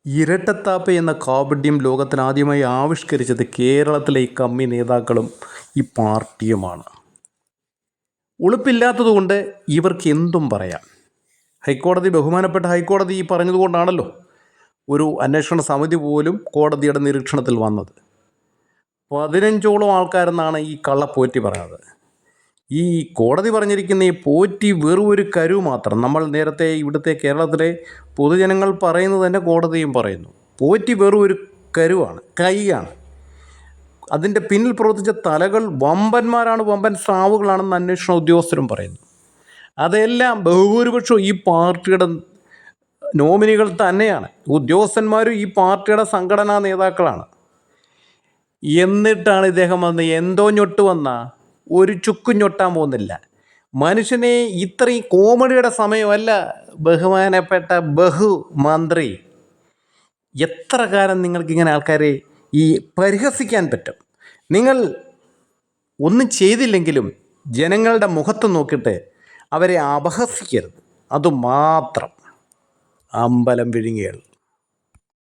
ഇരട്ടത്താപ്പ് എന്ന കാപട്യം ലോകത്തിലാദ്യമായി ആവിഷ്കരിച്ചത് കേരളത്തിലെ ഈ കമ്മി നേതാക്കളും ഈ പാർട്ടിയുമാണ്. ഉളുപ്പില്ലാത്തതുകൊണ്ട് ഇവർക്ക് എന്തും പറയാം. ബഹുമാനപ്പെട്ട ഹൈക്കോടതി ഈ പറഞ്ഞതുകൊണ്ടാണല്ലോ ഒരു അന്വേഷണ സമിതി പോലും കോടതിയുടെ നിരീക്ഷണത്തിൽ വന്നത്. 15ഓളം ആൾക്കാരെന്നാണ് ഈ കള്ളപ്പോറ്റി പറയുന്നത്. ഈ കോടതി പറഞ്ഞിരിക്കുന്ന ഈ പോറ്റി വെറും ഒരു കരു മാത്രം. നമ്മൾ നേരത്തെ ഇവിടുത്തെ കേരളത്തിലെ പൊതുജനങ്ങൾ പറയുന്നത് തന്നെ കോടതിയും പറയുന്നു. പോറ്റി വെറും ഒരു കരുവാണ്, കൈയാണ്. അതിൻ്റെ പിന്നിൽ പ്രവർത്തിച്ച തലകൾ വമ്പന്മാരാണ്, വമ്പൻ സ്രാവുകളാണെന്ന് അന്വേഷണ ഉദ്യോഗസ്ഥരും പറയുന്നു. അതെല്ലാം ബഹുഭൂരിപക്ഷവും ഈ പാർട്ടിയുടെ നോമിനികൾ തന്നെയാണ്. ഉദ്യോഗസ്ഥന്മാരും ഈ പാർട്ടിയുടെ സംഘടനാ നേതാക്കളാണ്. എന്നിട്ടാണ് ഇദ്ദേഹം വന്ന് എന്തോ ഞൊട്ട് വന്ന ഒരു ചുക്കും ഞൊട്ടാൻ പോകുന്നില്ല. മനുഷ്യനെ ഇത്രയും കോമഡിയുടെ സമയമല്ല ബഹുമാനപ്പെട്ട ബഹുമന്ത്രി. എത്ര കാലം നിങ്ങൾക്കിങ്ങനെ ആൾക്കാരെ ഈ പരിഹസിക്കാൻ പറ്റും? നിങ്ങൾ ഒന്നും ചെയ്തില്ലെങ്കിലും ജനങ്ങളുടെ മുഖത്ത് നോക്കിയിട്ട് അവരെ അപഹസിക്കരുത്. അതുമാത്രം. അമ്പലം വിഴുങ്ങികൾ.